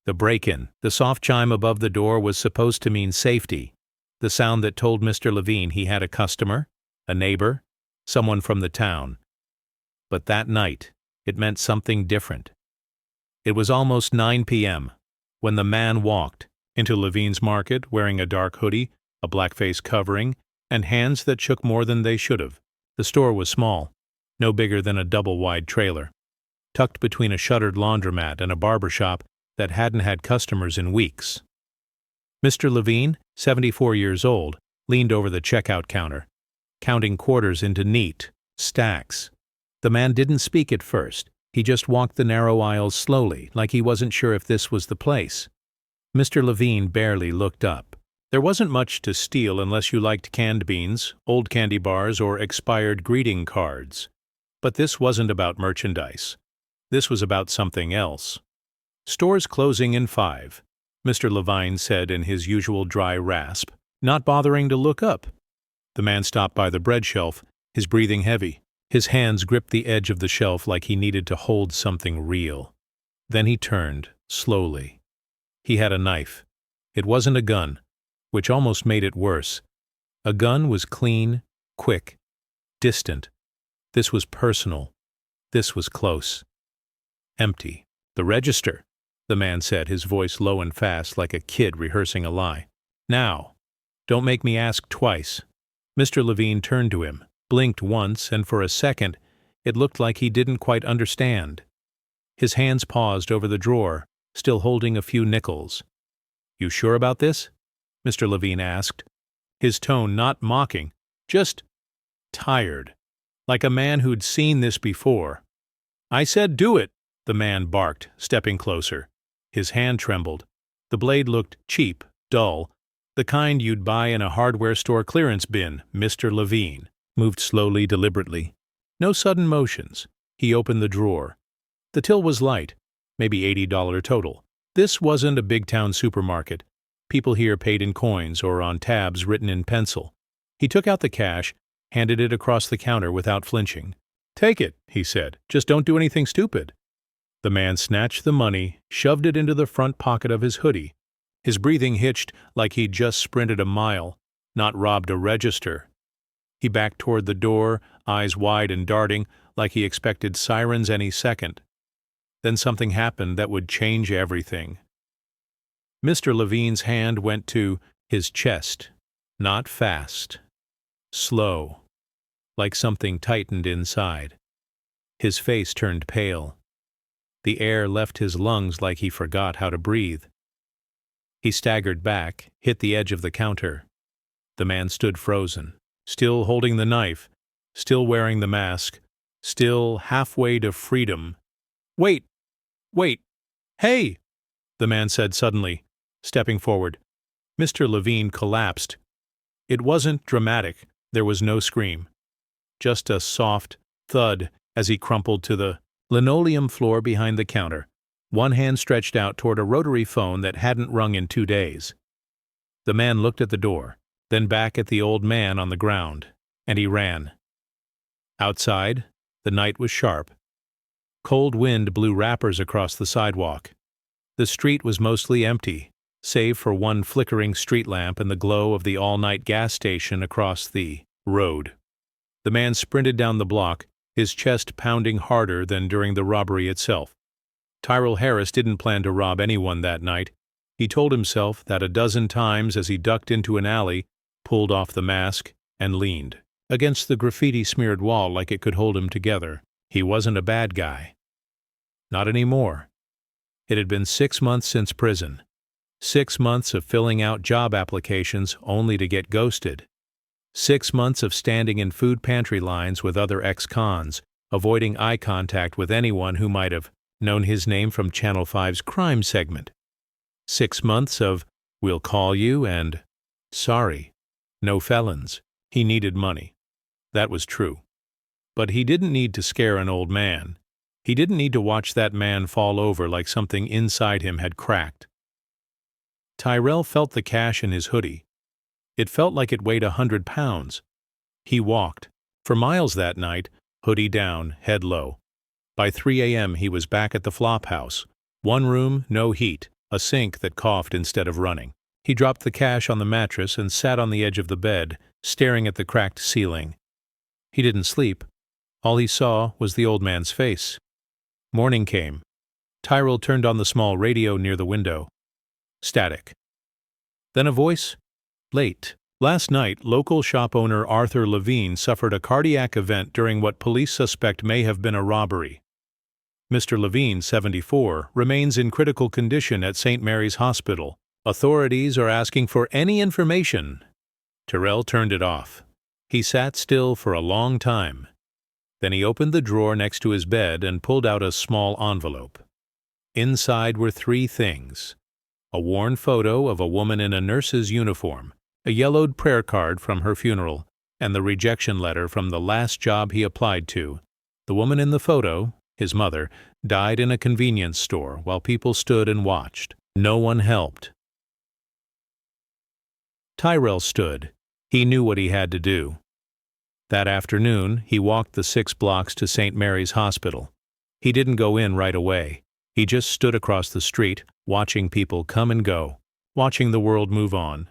The break-in, the soft chime above the door, was supposed to mean safety, the sound that told Mr. Levine he had a customer, a neighbor, someone from the town. But that night, it meant something different. It was almost 9 p.m. when the man walked into Levine's Market wearing a dark hoodie, a blackface covering, and hands that shook more than they should have. The store was small, no bigger than a double-wide trailer, tucked between a shuttered laundromat and a barber shop that hadn't had customers in weeks. Mr. Levine, 74 years old, leaned over the checkout counter, counting quarters into neat stacks. The man didn't speak at first. He just walked the narrow aisles slowly, like he wasn't sure if this was the place. Mr. Levine barely looked up. There wasn't much to steal unless you liked canned beans, old candy bars, or expired greeting cards. But this wasn't about merchandise. This was about something else. "Store's closing in 5, Mr. Levine said in his usual dry rasp, not bothering to look up. The man stopped by the bread shelf, his breathing heavy. His hands gripped the edge of the shelf like he needed to hold something real. Then he turned, slowly. He had a knife. It wasn't a gun, which almost made it worse. A gun was clean, quick, distant. This was personal. This was close. Empty. "The register," the man said, his voice low and fast like a kid rehearsing a lie. "Now. Don't make me ask twice." Mr. Levine turned to him, blinked once, and for a second it looked like he didn't quite understand. His hands paused over the drawer, still holding a few nickels. "You sure about this?" Mr. Levine asked, his tone not mocking, just tired, like a man who'd seen this before. "I said do it," the man barked, stepping closer. His hand trembled. The blade looked cheap, dull, the kind you'd buy in a hardware store clearance bin. Mr. Levine moved slowly, deliberately. No sudden motions. He opened the drawer. The till was light, maybe $80 total. This wasn't a big-town supermarket. People here paid in coins or on tabs written in pencil. He took out the cash, handed it across the counter without flinching. "Take it," he said. "Just don't do anything stupid." The man snatched the money, shoved it into the front pocket of his hoodie. His breathing hitched like he'd just sprinted a mile, not robbed a register. He backed toward the door, eyes wide and darting, like he expected sirens any second. Then something happened that would change everything. Mr. Levine's hand went to his chest, not fast, slow, like something tightened inside. His face turned pale. The air left his lungs like he forgot how to breathe. He staggered back, hit the edge of the counter. The man stood frozen, still holding the knife, still wearing the mask, still halfway to freedom. "Wait! Wait! Hey!" the man said suddenly, stepping forward. Mr. Levine collapsed. It wasn't dramatic. There was no scream. Just a soft thud as he crumpled to the linoleum floor behind the counter, one hand stretched out toward a rotary phone that hadn't rung in 2 days. The man looked at the door, then back at the old man on the ground, and he ran. Outside, the night was sharp. Cold wind blew wrappers across the sidewalk. The street was mostly empty, save for one flickering street lamp and the glow of the all-night gas station across the road. The man sprinted down the block, his chest pounding harder than during the robbery itself. Tyrell Harris didn't plan to rob anyone that night. He told himself that a dozen times as he ducked into an alley, pulled off the mask, and leaned against the graffiti-smeared wall like it could hold him together. He wasn't a bad guy. Not anymore. It had been 6 months since prison. 6 months of filling out job applications only to get ghosted. 6 months of standing in food pantry lines with other ex-cons, avoiding eye contact with anyone who might have known his name from Channel 5's crime segment. 6 months of, "We'll call you," and, "Sorry, no felons." He needed money. That was true. But he didn't need to scare an old man. He didn't need to watch that man fall over like something inside him had cracked. Tyrell felt the cash in his hoodie. It felt like it weighed 100 pounds. He walked, for miles that night, hoodie down, head low. By 3 a.m. he was back at the Flop House. One room, no heat, a sink that coughed instead of running. He dropped the cash on the mattress and sat on the edge of the bed, staring at the cracked ceiling. He didn't sleep. All he saw was the old man's face. Morning came. Tyrell turned on the small radio near the window. Static. Then a voice. Late. Last night, local shop owner Arthur Levine suffered a cardiac event during what police suspect may have been a robbery. Mr. Levine, 74, remains in critical condition at St. Mary's Hospital. Authorities are asking for any information. Tyrell turned it off. He sat still for a long time. Then he opened the drawer next to his bed and pulled out a small envelope. Inside were 3 things: a worn photo of a woman in a nurse's uniform, a yellowed prayer card from her funeral, and the rejection letter from the last job he applied to. The woman in the photo, his mother, died in a convenience store while people stood and watched. No one helped. Tyrell stood. He knew what he had to do. That afternoon, he walked the 6 blocks to St. Mary's Hospital. He didn't go in right away. He just stood across the street, watching people come and go, watching the world move on.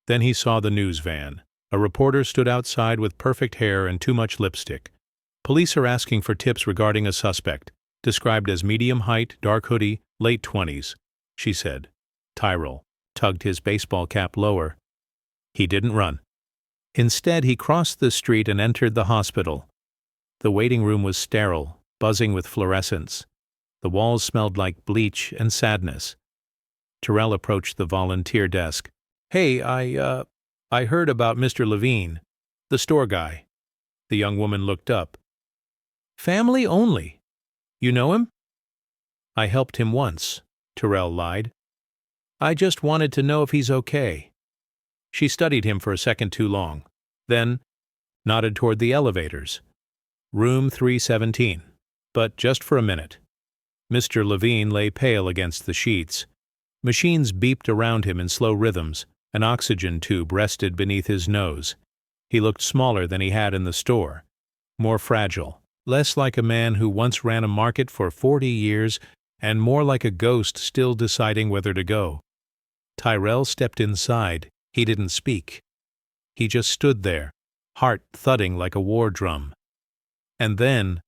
Then he saw the news van. A reporter stood outside with perfect hair and too much lipstick. Police are asking for tips regarding a suspect, described as medium height, dark hoodie, late 20s, she said. Tyrell tugged his baseball cap lower. He didn't run. Instead, he crossed the street and entered the hospital. The waiting room was sterile, buzzing with fluorescence. The walls smelled like bleach and sadness. Tyrell approached the volunteer desk. "Hey, I heard about Mr. Levine, the store guy." The young woman looked up. "Family only. You know him?" "I helped him once," Tyrell lied. "I just wanted to know if he's okay." She studied him for a second too long, then nodded toward the elevators. Room 317, but just for a minute. Mr. Levine lay pale against the sheets. Machines beeped around him in slow rhythms. An oxygen tube rested beneath his nose. He looked smaller than he had in the store, more fragile, less like a man who once ran a market for 40 years, and more like a ghost still deciding whether to go. Tyrell stepped inside. He didn't speak. He just stood there, heart thudding like a war drum. And then,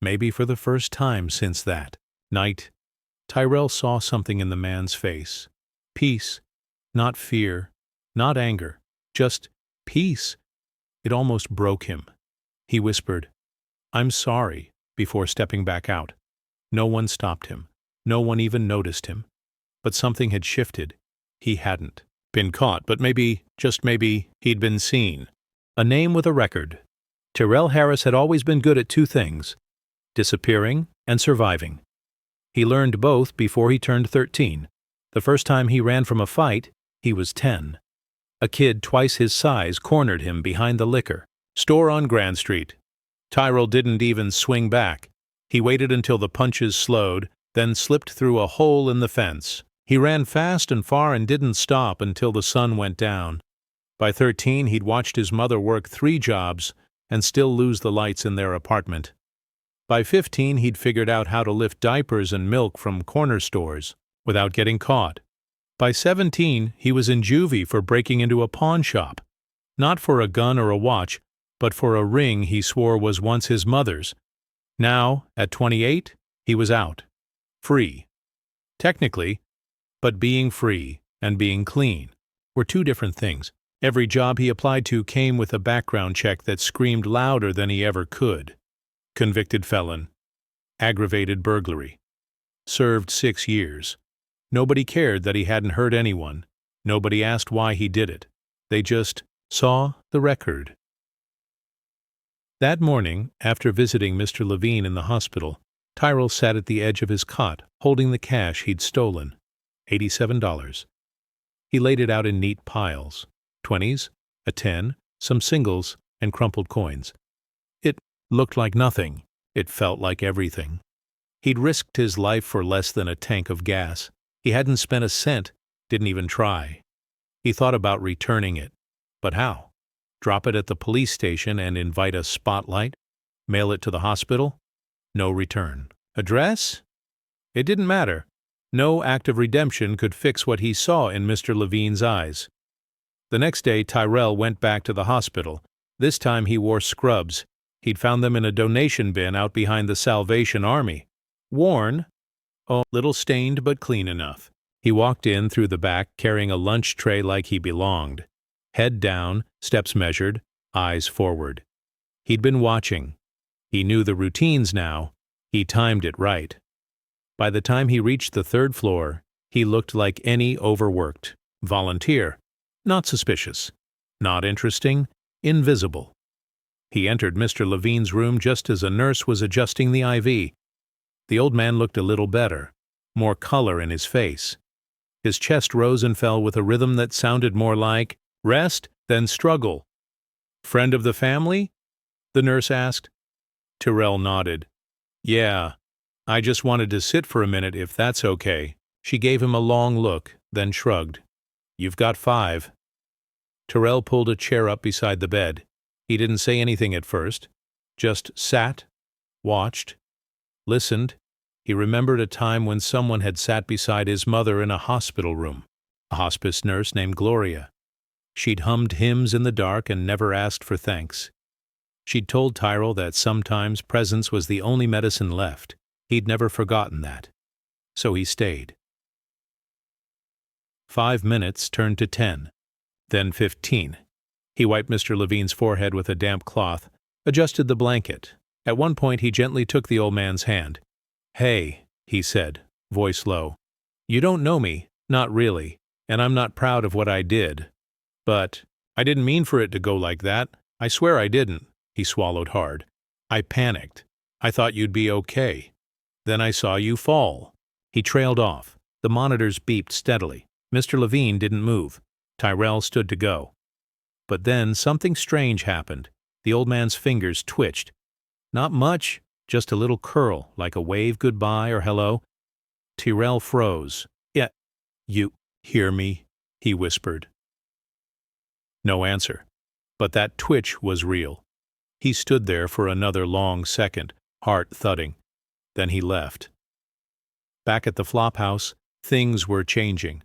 maybe for the first time since that night, Tyrell saw something in the man's face. Peace, not fear, not anger, just peace. It almost broke him. He whispered, "I'm sorry," before stepping back out. No one stopped him. No one even noticed him. But something had shifted. He hadn't been caught, but maybe, just maybe, he'd been seen. A name with a record. Tyrell Harris had always been good at 2 things: disappearing and surviving. He learned both before he turned 13. The first time he ran from a fight, he was 10. A kid twice his size cornered him behind the liquor store on Grand Street. Tyrell didn't even swing back. He waited until the punches slowed, then slipped through a hole in the fence. He ran fast and far and didn't stop until the sun went down. By 13, he'd watched his mother work 3 jobs and still lose the lights in their apartment. By 15, he'd figured out how to lift diapers and milk from corner stores without getting caught. By 17, he was in juvie for breaking into a pawn shop, not for a gun or a watch, but for a ring he swore was once his mother's. Now, at 28, he was out. Free. Technically, but being free and being clean were 2 different things. Every job he applied to came with a background check that screamed louder than he ever could. Convicted felon. Aggravated burglary. Served 6 years. Nobody cared that he hadn't hurt anyone. Nobody asked why he did it. They just saw the record. That morning, after visiting Mr. Levine in the hospital, Tyrell sat at the edge of his cot, holding the cash he'd stolen. $87. He laid it out in neat piles. 20s, a 10, some singles, and crumpled coins. It looked like nothing. It felt like everything. He'd risked his life for less than a tank of gas. He hadn't spent a cent, didn't even try. He thought about returning it. But how? Drop it at the police station and invite a spotlight? Mail it to the hospital? No return. Address? It didn't matter. No act of redemption could fix what he saw in Mr. Levine's eyes. The next day, Tyrell went back to the hospital. This time he wore scrubs. He'd found them in a donation bin out behind the Salvation Army. Worn, oh, little stained but clean enough. He walked in through the back carrying a lunch tray like he belonged. Head down, steps measured, eyes forward. He'd been watching. He knew the routines now. He timed it right. By the time he reached the third floor, he looked like any overworked volunteer. Not suspicious. Not interesting. Invisible. He entered Mr. Levine's room just as a nurse was adjusting the IV. The old man looked a little better, more color in his face. His chest rose and fell with a rhythm that sounded more like rest than struggle. "Friend of the family?" the nurse asked. Tyrell nodded. "Yeah, I just wanted to sit for a minute if that's okay." She gave him a long look, then shrugged. "You've got 5. Tyrell pulled a chair up beside the bed. He didn't say anything at first, just sat, watched, listened. He remembered a time when someone had sat beside his mother in a hospital room, a hospice nurse named Gloria. She'd hummed hymns in the dark and never asked for thanks. She'd told Tyrell that sometimes presence was the only medicine left. He'd never forgotten that. So he stayed. 5 minutes turned to 10, then 15. He wiped Mr. Levine's forehead with a damp cloth, adjusted the blanket. At one point he gently took the old man's hand. "Hey," he said, voice low. "You don't know me, not really, and I'm not proud of what I did. But I didn't mean for it to go like that. I swear I didn't." He swallowed hard. "I panicked. I thought you'd be okay. Then I saw you fall." He trailed off. The monitors beeped steadily. Mr. Levine didn't move. Tyrell stood to go. But then something strange happened. The old man's fingers twitched. Not much, just a little curl, like a wave goodbye or hello. Tyrell froze. "Yeah, you hear me?" he whispered. No answer. But that twitch was real. He stood there for another long second, heart thudding. Then he left. Back at the flophouse, things were changing.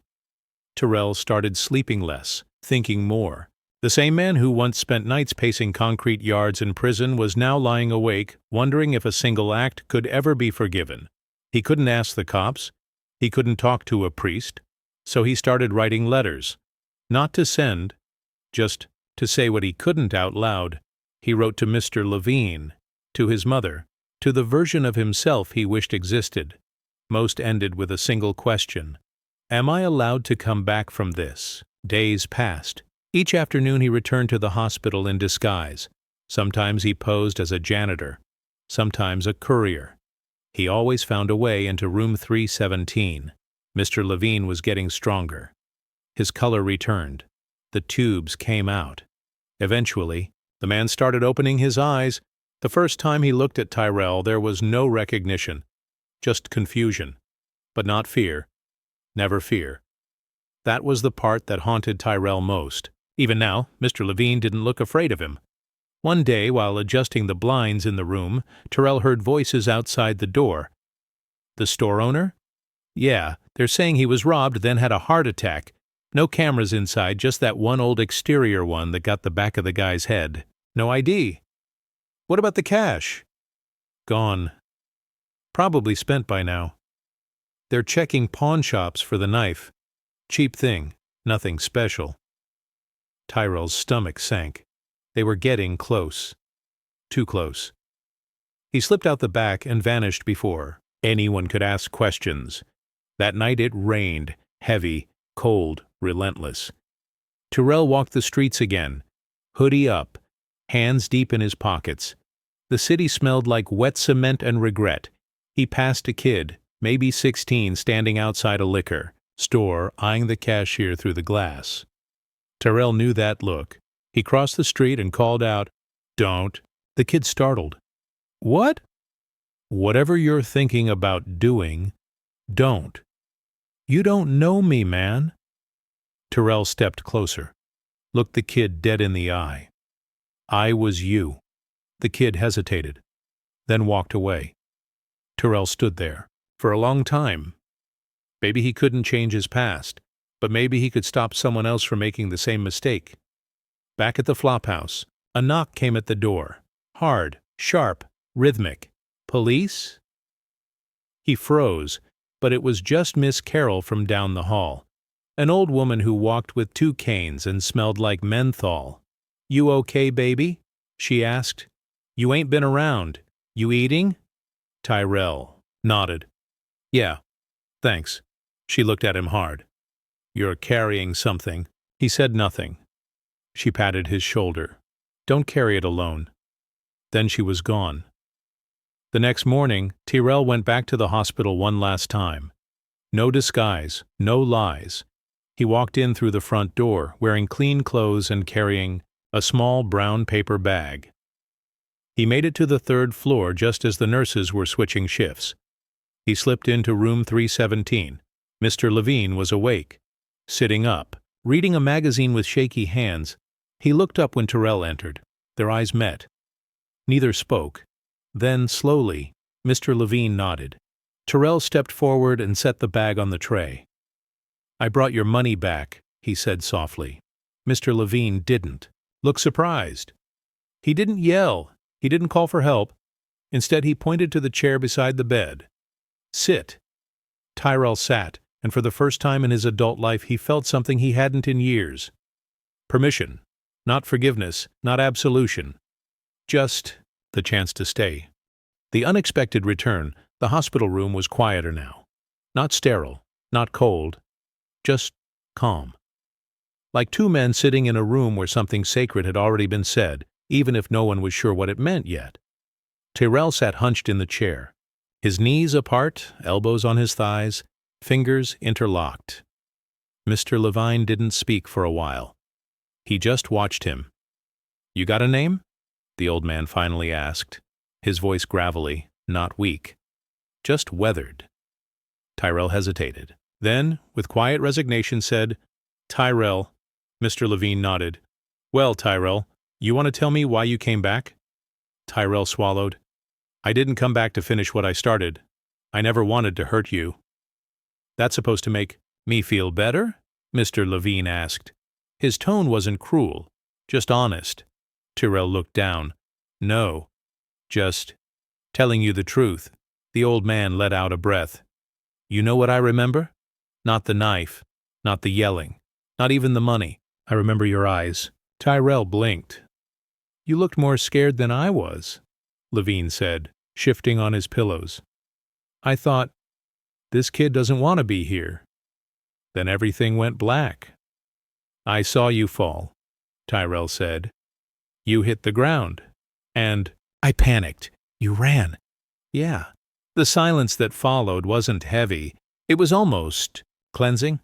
Tyrell started sleeping less, thinking more. The same man who once spent nights pacing concrete yards in prison was now lying awake, wondering if a single act could ever be forgiven. He couldn't ask the cops. He couldn't talk to a priest. So he started writing letters. Not to send, just to say what he couldn't out loud. He wrote to Mr. Levine, to his mother, to the version of himself he wished existed. Most ended with a single question. Am I allowed to come back from this? Days passed. Each afternoon he returned to the hospital in disguise. Sometimes he posed as a janitor, sometimes a courier. He always found a way into room 317. Mr. Levine was getting stronger. His color returned. The tubes came out. Eventually, the man started opening his eyes. The first time he looked at Tyrell, there was no recognition, just confusion, but not fear. Never fear. That was the part that haunted Tyrell most. Even now, Mr. Levine didn't look afraid of him. One day, while adjusting the blinds in the room, Tyrell heard voices outside the door. The store owner? Yeah, they're saying he was robbed, then had a heart attack. No cameras inside, just that one old exterior one that got the back of the guy's head. No ID. What about the cash? Gone. Probably spent by now. They're checking pawn shops for the knife. Cheap thing, nothing special. Tyrell's stomach sank. They were getting close. Too close. He slipped out the back and vanished before anyone could ask questions. That night it rained, heavy, cold, relentless. Tyrell walked the streets again, hoodie up, hands deep in his pockets. The city smelled like wet cement and regret. He passed a kid, maybe 16, standing outside a liquor store, eyeing the cashier through the glass. Tyrell knew that look. He crossed the street and called out, "Don't." The kid startled. "What?" "Whatever you're thinking about doing, don't." "You don't know me, man." Tyrell stepped closer, looked the kid dead in the eye. "I was you." The kid hesitated, then walked away. Tyrell stood there, for a long time. Maybe he couldn't change his past, but maybe he could stop someone else from making the same mistake. Back at the flophouse, a knock came at the door. Hard, sharp, rhythmic. Police? He froze, but it was just Miss Carroll from down the hall. An old woman who walked with 2 canes and smelled like menthol. "You okay, baby?" she asked. "You ain't been around. You eating?" Tyrell nodded. "Yeah, thanks." She looked at him hard. "You're carrying something." He said nothing. She patted his shoulder. "Don't carry it alone." Then she was gone. The next morning, Tyrell went back to the hospital one last time. No disguise, no lies. He walked in through the front door, wearing clean clothes and carrying a small brown paper bag. He made it to the 3rd floor just as the nurses were switching shifts. He slipped into room 317. Mr. Levine was awake, sitting up, reading a magazine with shaky hands. He looked up when Tyrell entered. Their eyes met. Neither spoke. Then, slowly, Mr. Levine nodded. Tyrell stepped forward and set the bag on the tray. "I brought your money back," he said softly. Mr. Levine didn't. Looked surprised. He didn't yell. He didn't call for help. Instead, he pointed to the chair beside the bed. "Sit." Tyrell sat, and for the first time in his adult life he felt something he hadn't in years. Permission. Not forgiveness, not absolution. Just the chance to stay. The unexpected return. The hospital room was quieter now. Not sterile, not cold, just calm. Like 2 men sitting in a room where something sacred had already been said, even if no one was sure what it meant yet. Tyrell sat hunched in the chair, his knees apart, elbows on his thighs, fingers interlocked. Mr. Levine didn't speak for a while. He just watched him. "You got a name?" the old man finally asked, his voice gravelly, not weak, just weathered. Tyrell hesitated. Then, with quiet resignation, said, "Tyrell." Mr. Levine nodded. "Well, Tyrell, you want to tell me why you came back?" Tyrell swallowed. "I didn't come back to finish what I started. I never wanted to hurt you." "That's supposed to make me feel better?" Mr. Levine asked. His tone wasn't cruel, just honest. Tyrell looked down. "No, just telling you the truth." The old man let out a breath. "You know what I remember? Not the knife, not the yelling, not even the money. I remember your eyes." Tyrell blinked. "You looked more scared than I was," Levine said, shifting on his pillows. "I thought, this kid doesn't want to be here." Then everything went black. "I saw you fall," Tyrell said. "You hit the ground. And I panicked. You ran." "Yeah." The silence that followed wasn't heavy. It was almost cleansing.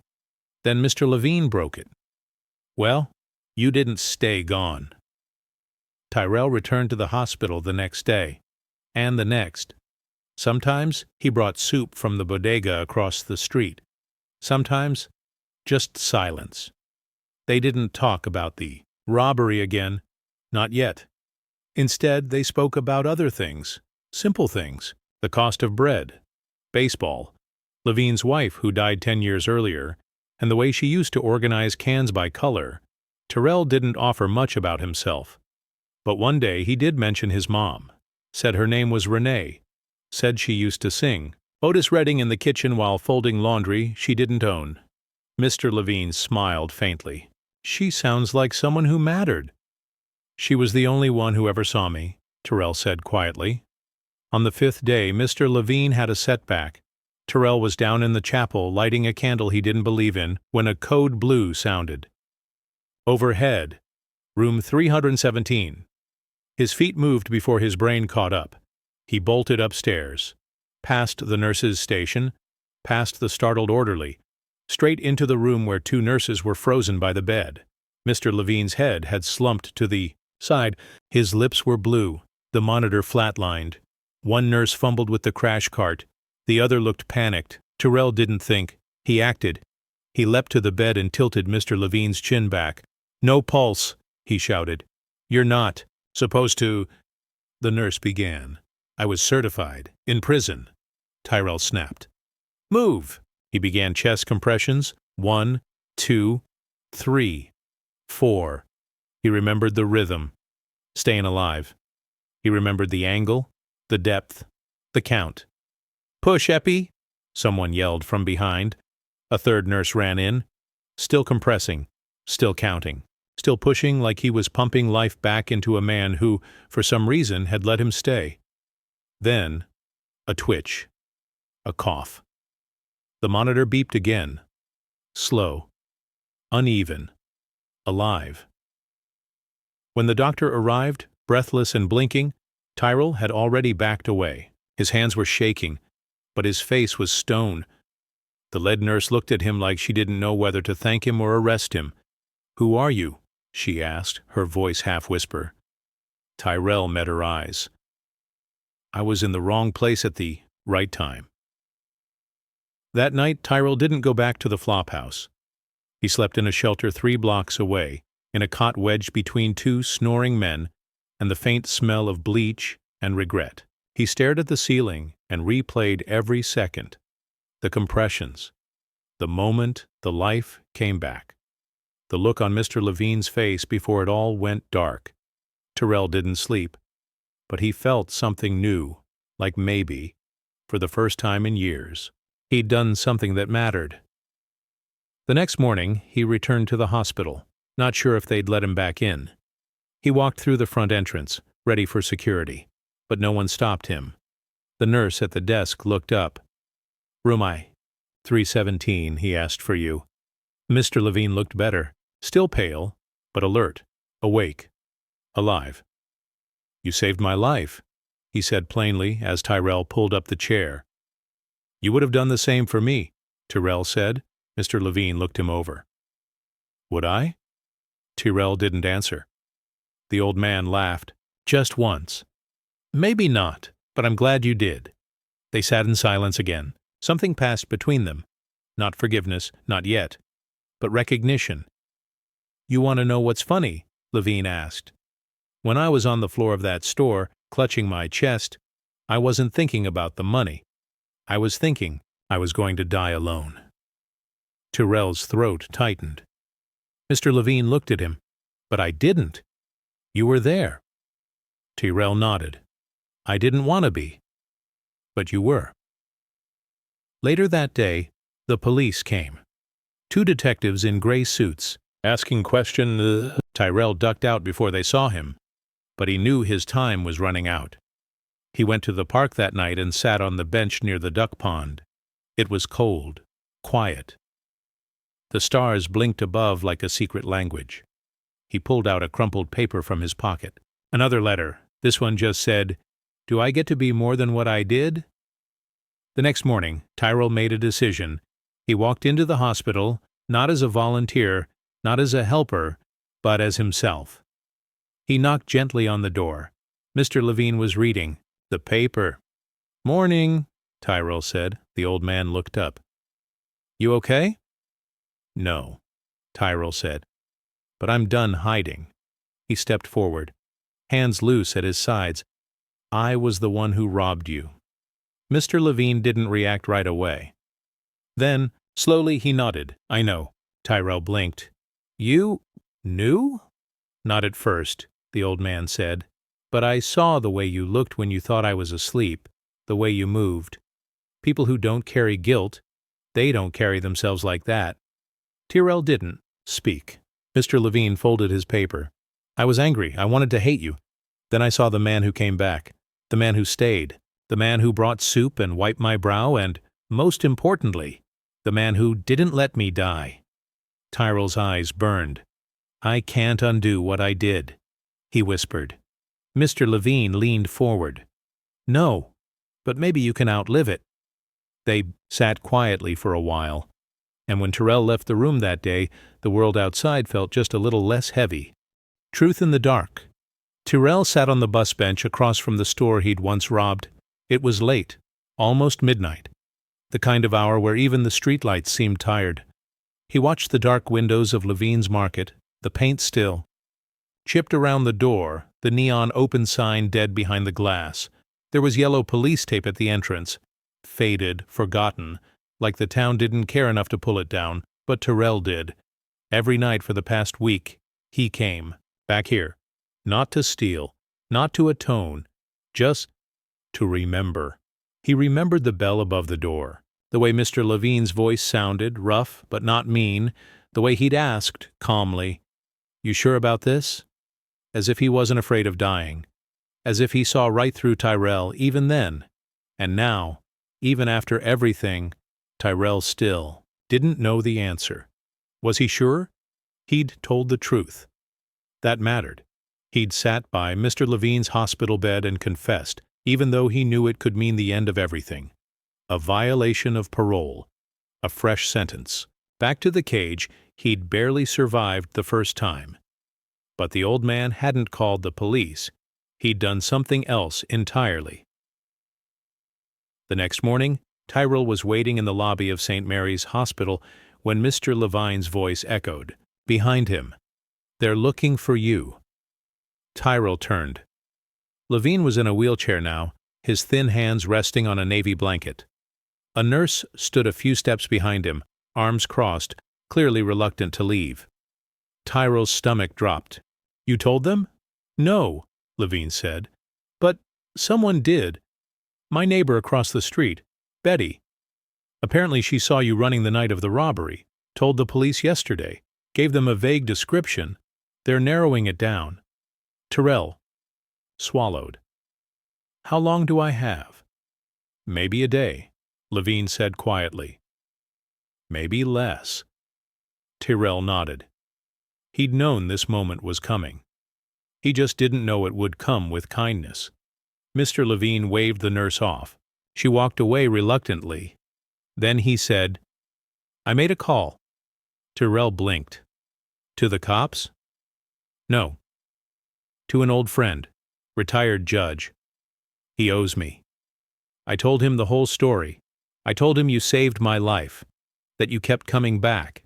Then Mr. Levine broke it. "Well, you didn't stay gone." Tyrell returned to the hospital the next day, and the next. Sometimes he brought soup from the bodega across the street. Sometimes just silence. They didn't talk about the robbery again. Not yet. Instead, they spoke about other things, simple things, the cost of bread, baseball, Levine's wife who died 10 years earlier, and the way she used to organize cans by color. Tyrell didn't offer much about himself. But one day he did mention his mom, said her name was Renee, said she used to sing. Otis Redding in the kitchen while folding laundry she didn't own. Mr. Levine smiled faintly. "She sounds like someone who mattered." "She was the only one who ever saw me," Tyrell said quietly. On the 5th day, Mr. Levine had a setback. Tyrell was down in the chapel lighting a candle he didn't believe in when a code blue sounded. Overhead, room 317. His feet moved before his brain caught up. He bolted upstairs, past the nurse's station, past the startled orderly, straight into the room where 2 nurses were frozen by the bed. Mr. Levine's head had slumped to the side. His lips were blue, the monitor flatlined. One nurse fumbled with the crash cart. The other looked panicked. Tyrell didn't think. He acted. He leapt to the bed and tilted Mr. Levine's chin back. "No pulse," he shouted. "You're not supposed to—" The nurse began. "I was certified. In prison." Tyrell snapped. "Move!" He began chest compressions. 1, 2, 3, 4. He remembered the rhythm. Staying alive. He remembered the angle, the depth, the count. "Push, Epi!" someone yelled from behind. A third nurse ran in. Still compressing, still counting, still pushing like he was pumping life back into a man who, for some reason, had let him stay. Then, a twitch. A cough. The monitor beeped again. Slow. Uneven. Alive. When the doctor arrived, breathless and blinking, Tyrell had already backed away. His hands were shaking, but his face was stone. The lead nurse looked at him like she didn't know whether to thank him or arrest him. "Who are you?" she asked, her voice half-whisper. Tyrell met her eyes. "I was in the wrong place at the right time." That night, Tyrell didn't go back to the flophouse. He slept in a shelter 3 blocks away, in a cot wedged between 2 snoring men and the faint smell of bleach and regret. He stared at the ceiling and replayed every second. The compressions. The moment the life came back. The look on Mr. Levine's face before it all went dark. Tyrell didn't sleep, but he felt something new, like maybe, for the first time in years, he'd done something that mattered. The next morning, he returned to the hospital, not sure if they'd let him back in. He walked through the front entrance, ready for security, but no one stopped him. The nurse at the desk looked up. "Room I 317, he asked for you." Mr. Levine looked better, still pale, but alert, awake, alive. "You saved my life," he said plainly as Tyrell pulled up the chair. "You would have done the same for me," Tyrell said. Mr. Levine looked him over. "Would I?" Tyrell didn't answer. The old man laughed. "Just once." "Maybe not, but I'm glad you did." They sat in silence again. Something passed between them. Not forgiveness, not yet, but recognition. "You want to know what's funny?" Levine asked. "When I was on the floor of that store, clutching my chest, I wasn't thinking about the money. I was thinking I was going to die alone." Tyrell's throat tightened. Mr. Levine looked at him. "But I didn't. You were there." Tyrell nodded. "I didn't want to be. But you were." Later that day, the police came. 2 detectives in gray suits, asking questions. Tyrell ducked out before they saw him, but he knew his time was running out. He went to the park that night and sat on the bench near the duck pond. It was cold, quiet. The stars blinked above like a secret language. He pulled out a crumpled paper from his pocket. Another letter. This one just said, "Do I get to be more than what I did?" The next morning, Tyrell made a decision. He walked into the hospital, not as a volunteer, not as a helper, but as himself. He knocked gently on the door. Mr. Levine was reading. "The paper." "Morning," Tyrell said. The old man looked up. "You okay?" "No," Tyrell said. "But I'm done hiding." He stepped forward, hands loose at his sides. "I was the one who robbed you." Mr. Levine didn't react right away. Then, slowly he nodded. "I know." Tyrell blinked. "You knew?" "Not at first," the old man said. "But I saw the way you looked when you thought I was asleep, the way you moved. People who don't carry guilt, they don't carry themselves like that." Tyrell didn't speak. Mr. Levine folded his paper. "I was angry. I wanted to hate you. Then I saw the man who came back, the man who stayed, the man who brought soup and wiped my brow, and, most importantly, the man who didn't let me die." Tyrell's eyes burned. "I can't undo what I did," he whispered. Mr. Levine leaned forward. "No, but maybe you can outlive it." They sat quietly for a while, and when Tyrell left the room that day, the world outside felt just a little less heavy. Truth in the dark. Tyrell sat on the bus bench across from the store he'd once robbed. It was late, almost midnight, the kind of hour where even the streetlights seemed tired. He watched the dark windows of Levine's Market, the paint still. Chipped around the door, the neon open sign dead behind the glass. There was yellow police tape at the entrance. Faded, forgotten, like the town didn't care enough to pull it down, but Tyrell did. Every night for the past week, he came back here, not to steal, not to atone, just to remember. He remembered the bell above the door, the way Mr. Levine's voice sounded, rough but not mean, the way he'd asked, calmly, "You sure about this?" As if he wasn't afraid of dying, as if he saw right through Tyrell even then. And now, even after everything, Tyrell still didn't know the answer. Was he sure? He'd told the truth. That mattered. He'd sat by Mr. Levine's hospital bed and confessed, even though he knew it could mean the end of everything. A violation of parole. A fresh sentence. Back to the cage, he'd barely survived the first time. But the old man hadn't called the police. He'd done something else entirely. The next morning, Tyrell was waiting in the lobby of St. Mary's Hospital when Mr. Levine's voice echoed, behind him, "They're looking for you." Tyrell turned. Levine was in a wheelchair now, his thin hands resting on a navy blanket. A nurse stood a few steps behind him, arms crossed, clearly reluctant to leave. Tyrell's stomach dropped. "You told them?" "No," Levine said. "But someone did. My neighbor across the street, Betty. Apparently she saw you running the night of the robbery, told the police yesterday, gave them a vague description. They're narrowing it down." Tyrell swallowed. "How long do I have?" "Maybe a day," Levine said quietly. "Maybe less." Tyrell nodded. He'd known this moment was coming. He just didn't know it would come with kindness. Mr. Levine waved the nurse off. She walked away reluctantly. Then he said, "I made a call." Tyrell blinked. "To the cops?" "No. To an old friend, retired judge. He owes me. I told him the whole story. I told him you saved my life, that you kept coming back,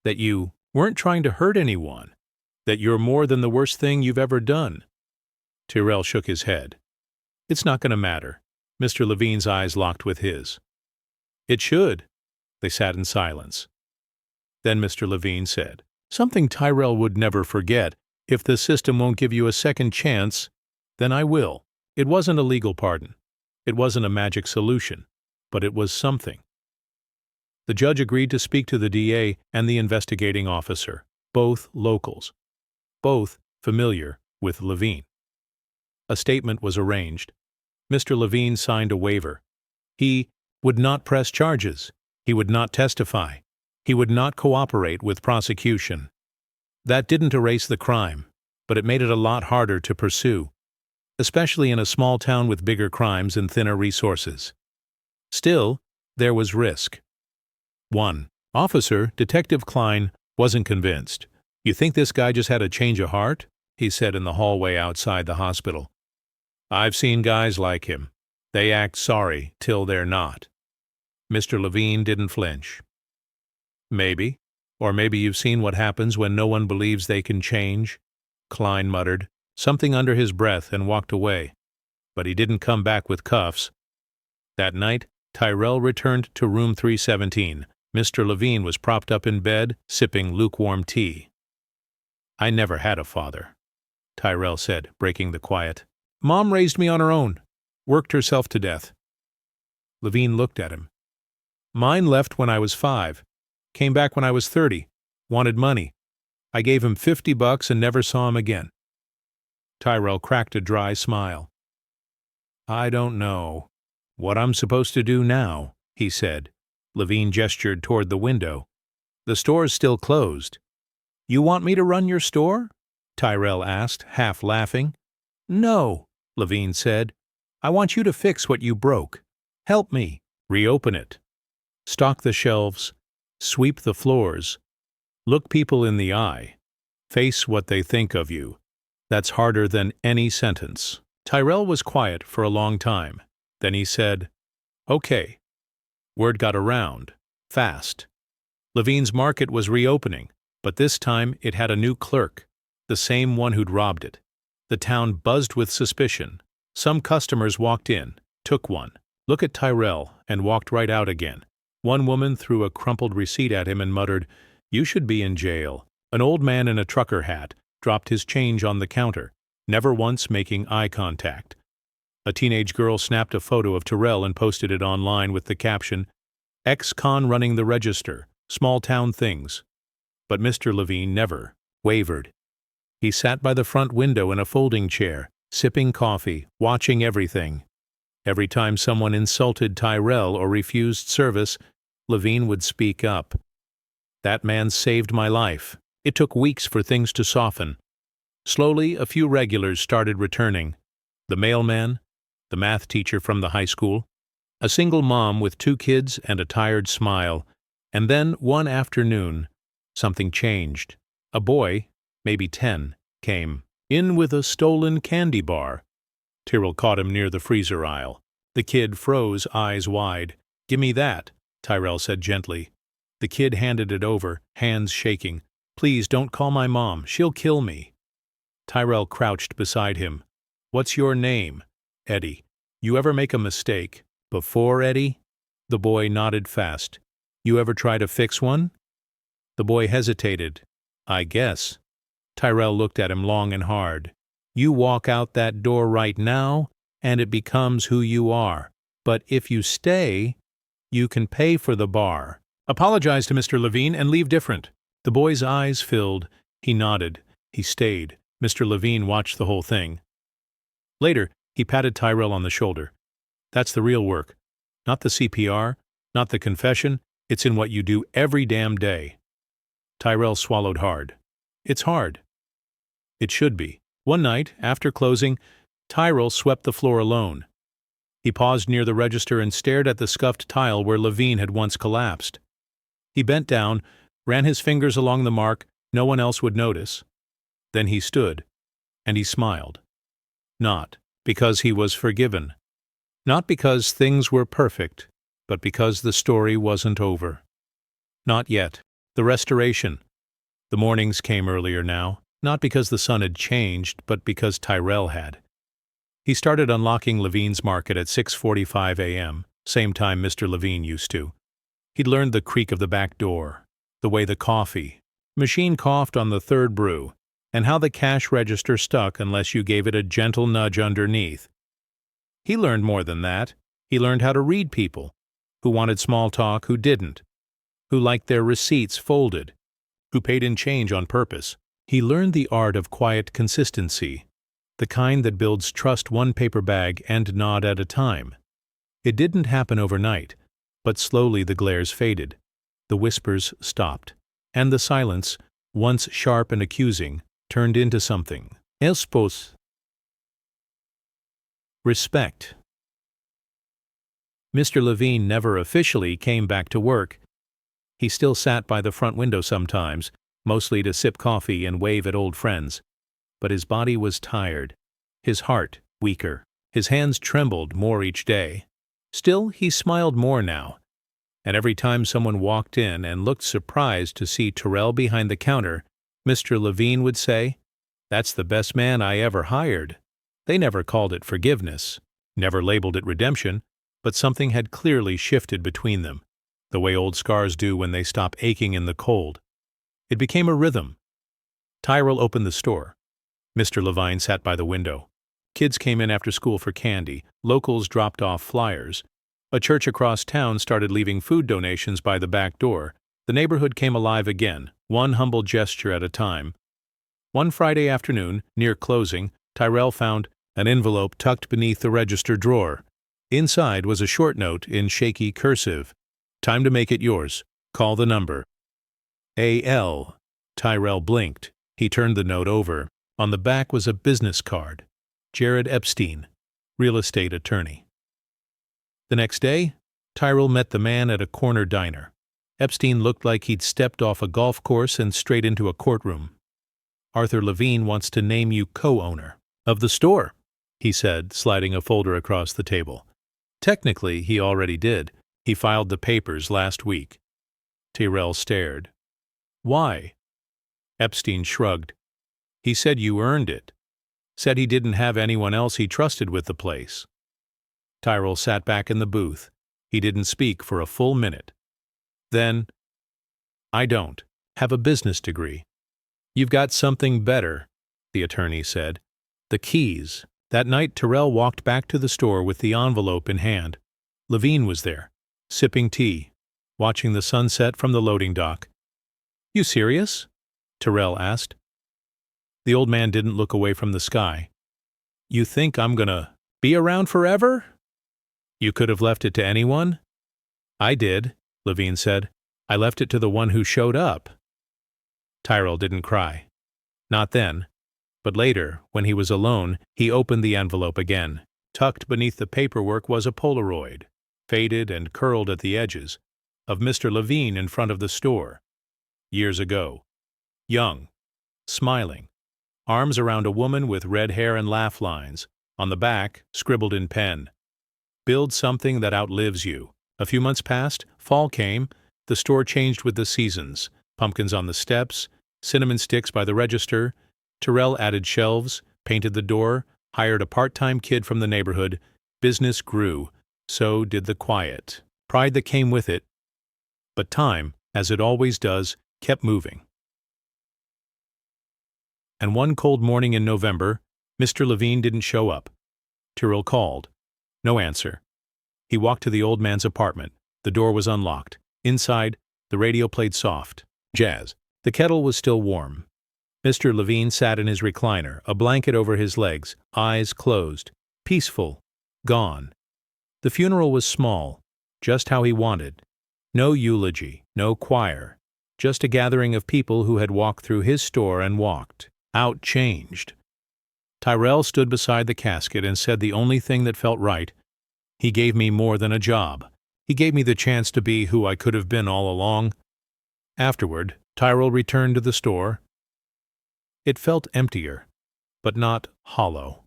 that you weren't trying to hurt anyone, that you're more than the worst thing you've ever done." Tyrell shook his head. "It's not going to matter." Mr. Levine's eyes locked with his. "It should." They sat in silence. Then Mr. Levine said, "Something Tyrell would never forget. If the system won't give you a second chance, then I will. It wasn't a legal pardon. It wasn't a magic solution. But it was something." The judge agreed to speak to the DA and the investigating officer, both locals, both familiar with Levine. A statement was arranged. Mr. Levine signed a waiver. He would not press charges. He would not testify. He would not cooperate with prosecution. That didn't erase the crime, but it made it a lot harder to pursue, especially in a small town with bigger crimes and thinner resources. Still, there was risk. 1. Officer Detective Klein wasn't convinced. "You think this guy just had a change of heart?" he said in the hallway outside the hospital. "I've seen guys like him. They act sorry till they're not." Mr. Levine didn't flinch. "Maybe. Or maybe you've seen what happens when no one believes they can change," Klein muttered, something under his breath, and walked away. But he didn't come back with cuffs. That night, Tyrell returned to room 317. Mr. Levine was propped up in bed, sipping lukewarm tea. "I never had a father," Tyrell said, breaking the quiet. "Mom raised me on her own. Worked herself to death." Levine looked at him. "Mine left when I was 5. Came back when I was 30. Wanted money. I gave him $50 and never saw him again." Tyrell cracked a dry smile. "I don't know what I'm supposed to do now," he said. Levine gestured toward the window. "The store's still closed." "You want me to run your store?" Tyrell asked, half laughing. "No," Levine said. "I want you to fix what you broke. Help me. Reopen it. Stock the shelves. Sweep the floors. Look people in the eye. Face what they think of you. That's harder than any sentence." Tyrell was quiet for a long time. Then he said, "Okay." Word got around. Fast. Levine's market was reopening, but this time it had a new clerk, the same one who'd robbed it. The town buzzed with suspicion. Some customers walked in, took one, looked at Tyrell, and walked right out again. One woman threw a crumpled receipt at him and muttered, "You should be in jail." An old man in a trucker hat dropped his change on the counter, never once making eye contact. A teenage girl snapped a photo of Tyrell and posted it online with the caption, "Ex-con running the register, small-town things." But Mr. Levine never wavered. He sat by the front window in a folding chair, sipping coffee, watching everything. Every time someone insulted Tyrell or refused service, Levine would speak up. "That man saved my life." It took weeks for things to soften. Slowly, a few regulars started returning. The mailman, the math teacher from the high school, a single mom with 2 kids and a tired smile. And then, one afternoon, something changed. A boy, maybe 10, came in with a stolen candy bar. Tyrell caught him near the freezer aisle. The kid froze, eyes wide. "Gimme that," Tyrell said gently. The kid handed it over, hands shaking. "Please don't call my mom. She'll kill me." Tyrell crouched beside him. "What's your name?" "Eddie." "You ever make a mistake before, Eddie?" The boy nodded fast. "You ever try to fix one?" The boy hesitated. "I guess." Tyrell looked at him long and hard. "You walk out that door right now, and it becomes who you are. But if you stay, you can pay for the bar. Apologize to Mr. Levine and leave different." The boy's eyes filled. He nodded. He stayed. Mr. Levine watched the whole thing. Later, he patted Tyrell on the shoulder. "That's the real work. Not the CPR, not the confession. It's in what you do every damn day." Tyrell swallowed hard. "It's hard." "It should be." One night, after closing, Tyrell swept the floor alone. He paused near the register and stared at the scuffed tile where Levine had once collapsed. He bent down, ran his fingers along the mark. No one else would notice. Then he stood, and he smiled. Not because he was forgiven. Not because things were perfect, but because the story wasn't over. Not yet. The restoration. The mornings came earlier now, not because the sun had changed, but because Tyrell had. He started unlocking Levine's market at 6:45 a.m., same time Mr. Levine used to. He'd learned the creak of the back door, the way the coffee machine coughed on the 3rd brew, and how the cash register stuck unless you gave it a gentle nudge underneath. He learned more than that. He learned how to read people, who wanted small talk, who didn't, who liked their receipts folded, who paid in change on purpose. He learned the art of quiet consistency, the kind that builds trust one paper bag and nod at a time. It didn't happen overnight, but slowly the glares faded, the whispers stopped, and the silence, once sharp and accusing, turned into something else. Respect. Mr. Levine never officially came back to work. He still sat by the front window sometimes, mostly to sip coffee and wave at old friends. But his body was tired, his heart weaker. His hands trembled more each day. Still, he smiled more now. And every time someone walked in and looked surprised to see Tyrell behind the counter, Mr. Levine would say, "That's the best man I ever hired." They never called it forgiveness, never labeled it redemption, but something had clearly shifted between them, the way old scars do when they stop aching in the cold. It became a rhythm. Tyrell opened the store. Mr. Levine sat by the window. Kids came in after school for candy. Locals dropped off flyers. A church across town started leaving food donations by the back door. The neighborhood came alive again, one humble gesture at a time. One Friday afternoon, near closing, Tyrell found an envelope tucked beneath the register drawer. Inside was a short note in shaky cursive. "Time to make it yours. Call the number." A.L. Tyrell blinked. He turned the note over. On the back was a business card. Jared Epstein, real estate attorney. The next day, Tyrell met the man at a corner diner. Epstein looked like he'd stepped off a golf course and straight into a courtroom. "Arthur Levine wants to name you co-owner of the store," he said, sliding a folder across the table. Technically, he already did. He filed the papers last week. Tyrell stared. "Why?" Epstein shrugged. "He said you earned it. Said he didn't have anyone else he trusted with the place." Tyrell sat back in the booth. He didn't speak for a full minute. Then, I don't have a business degree. You've got something better, the attorney said. The keys. That night, Tyrell walked back to the store with the envelope in hand. Levine was there, sipping tea, watching the sunset from the loading dock. You serious? Tyrell asked. The old man didn't look away from the sky. You think I'm gonna be around forever? You could have left it to anyone? I did, Levine said. I left it to the one who showed up. Tyrell didn't cry. Not then. But later, when he was alone, he opened the envelope again. Tucked beneath the paperwork was a Polaroid, faded and curled at the edges, of Mr. Levine in front of the store. Years ago. Young. Smiling. Arms around a woman with red hair and laugh lines. On the back, scribbled in pen. Build something that outlives you. A few months passed, fall came, the store changed with the seasons. Pumpkins on the steps, cinnamon sticks by the register. Tyrell added shelves, painted the door, hired a part-time kid from the neighborhood. Business grew. So did the quiet. Pride that came with it. But time, as it always does, kept moving. And one cold morning in November, Mr. Levine didn't show up. Tyrell called. No answer. He walked to the old man's apartment. The door was unlocked. Inside, the radio played soft jazz. The kettle was still warm. Mr. Levine sat in his recliner, a blanket over his legs, eyes closed, peaceful, gone. The funeral was small, just how he wanted. No eulogy, no choir, just a gathering of people who had walked through his store and walked out changed. Tyrell stood beside the casket and said the only thing that felt right. He gave me more than a job. He gave me the chance to be who I could have been all along. Afterward, Tyrell returned to the store. It felt emptier, but not hollow.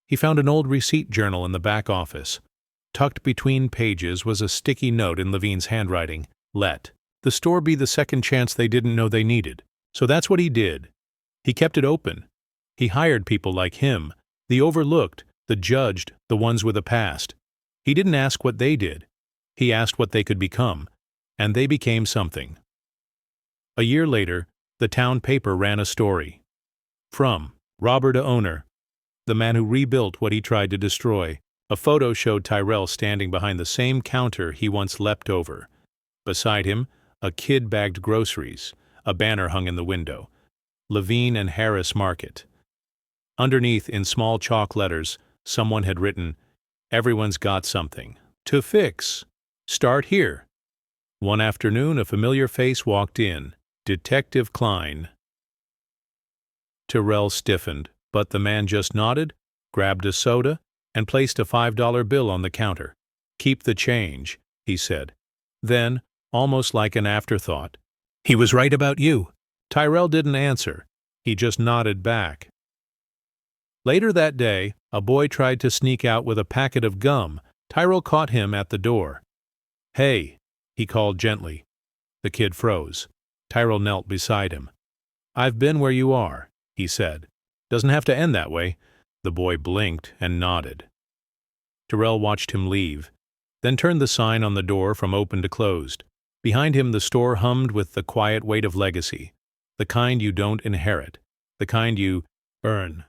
He found an old receipt journal in the back office. Tucked between pages was a sticky note in Levine's handwriting. Let the store be the second chance they didn't know they needed. So that's what he did. He kept it open. He hired people like him, the overlooked, the judged, the ones with a past. He didn't ask what they did. He asked what they could become, and they became something. A year later, the town paper ran a story. From robber to owner, the man who rebuilt what he tried to destroy. A photo showed Tyrell standing behind the same counter he once leapt over. Beside him, a kid bagged groceries. A banner hung in the window. Levine and Harris Market. Underneath, in small chalk letters, someone had written, Everyone's got something to fix. Start here. One afternoon, a familiar face walked in. Detective Klein. Tyrell stiffened, but the man just nodded, grabbed a soda, and placed a $5 bill on the counter. Keep the change, he said. Then, almost like an afterthought, he was right about you. Tyrell didn't answer. He just nodded back. Later that day, a boy tried to sneak out with a packet of gum. Tyrell caught him at the door. Hey, he called gently. The kid froze. Tyrell knelt beside him. I've been where you are, he said. Doesn't have to end that way. The boy blinked and nodded. Tyrell watched him leave, then turned the sign on the door from open to closed. Behind him the store hummed with the quiet weight of legacy, the kind you don't inherit, the kind you earn.